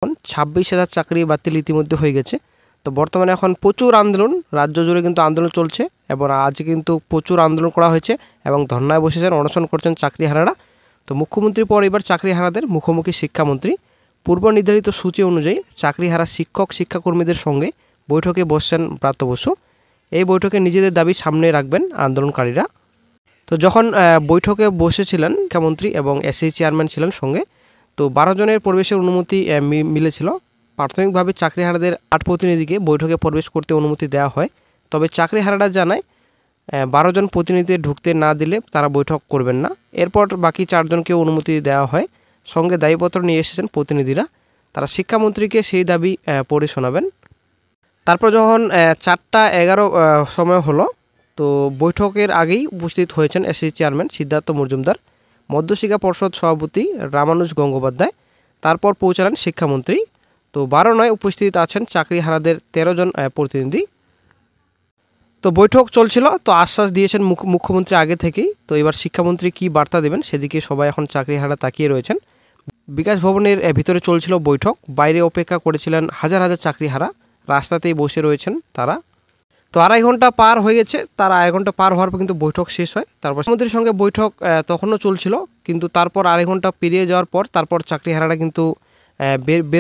26,000 চাকরি বাতিল ইতিমধ্যে হয়ে গেছে। তো বর্তমানে এখন প্রচুর আন্দোলন, রাজ্য জুড়ে কিন্তু আন্দোলন চলছে এবং আজ কিন্তু প্রচুর আন্দোলন করা হয়েছে এবং ধর্নায় বসেছেন, অনশন করছেন চাকরিহারারা। তো মুখ্যমন্ত্রীর পর এবার চাকরিহারাদের মুখোমুখি শিক্ষামন্ত্রী। পূর্ব নির্ধারিত সূচি অনুযায়ী চাকরিহারা শিক্ষাকর্মীদের সঙ্গে বৈঠকে বসছেন ব্রাত্য বসু। এই বৈঠকে নিজেদের দাবি সামনে রাখবেন আন্দোলনকারীরা। তো যখন বৈঠকে বসেছিলেন মুখ্যমন্ত্রী এবং এসএসসি চেয়ারম্যান ছিলেন সঙ্গে, তো 12 জনের প্রবেশের অনুমতি মিলেছিল। প্রাথমিকভাবে চাকরিহারাদের 8 প্রতিনিধিকে বৈঠকে প্রবেশ করতে অনুমতি দেওয়া হয়। তবে চাকরিহারারা জানায় 12 জন প্রতিনিধি ঢুকতে না দিলে তারা বৈঠক করবেন না। এরপর বাকি 4 জনকে অনুমতি দেওয়া হয়। সঙ্গে দাবিপত্র নিয়ে এসেছেন প্রতিনিধিরা, তারা শিক্ষামন্ত্রীকে সেই দাবি পড়ে শোনাবেন। তারপর যখন 4:11 সময় হলো, তো বৈঠকের আগেই উপস্থিত হয়েছেন এসএসসি চেয়ারম্যান সিদ্ধার্থ মজুমদার, মধ্যশিক্ষা পর্ষদ সভাপতি রামানুজ গঙ্গোপাধ্যায়, তারপর পৌঁছালেন শিক্ষামন্ত্রী। তো 12 উপস্থিত আছেন চাকরিহারাদের 13 জন প্রতিনিধি। তো বৈঠক চলছিল, তো আশ্বাস দিয়েছেন মুখ্যমন্ত্রী আগে থেকেই। তো এবার শিক্ষামন্ত্রী কী বার্তা দেবেন সেদিকে সবাই এখন চাকরিহারা তাকিয়ে রয়েছেন। বিকাশ ভবনের ভিতরে চলছিল বৈঠক, বাইরে অপেক্ষা করেছিলেন হাজার হাজার চাকরিহারা, রাস্তাতেই বসে রয়েছেন তারা। তো 2.5 ঘন্টা পার হয়ে গেছে, তার 2.5 ঘন্টা পার হওয়ার পর কিন্তু বৈঠক শেষ হয়। তারপর মুখ্যমন্ত্রীর সঙ্গে বৈঠক তখনও চলছিল, কিন্তু তারপর 2.5 ঘন্টা পেরিয়ে যাওয়ার পর তারপর চাকরিহারারা কিন্তু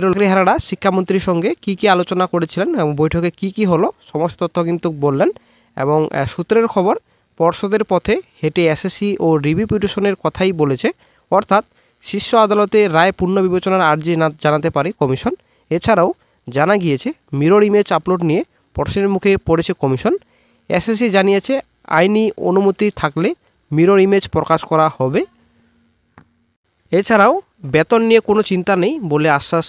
চাকরিহারারা শিক্ষামন্ত্রীর সঙ্গে কী আলোচনা করেছিলেন এবং বৈঠকে কী হলো সমস্ত তথ্য কিন্তু বললেন। এবং সূত্রের খবর, পর্ষদের পথে হেঁটে এসএসসি ও রিভিউ পিটিশনের কথাই বলেছে, অর্থাৎ শীর্ষ আদালতে রায় পুনর্বিবেচনার আর্জি জানাতে পারে কমিশন। এছাড়াও জানা গিয়েছে মিরর ইমেজ আপলোড নিয়ে প্রশ্নের মুখে পড়েছে কমিশন। এসএসসি জানিয়েছে আইনি অনুমতি থাকলে মিরর ইমেজ প্রকাশ করা হবে। এছাড়াও বেতন নিয়ে কোনো চিন্তা নেই বলে আশ্বাস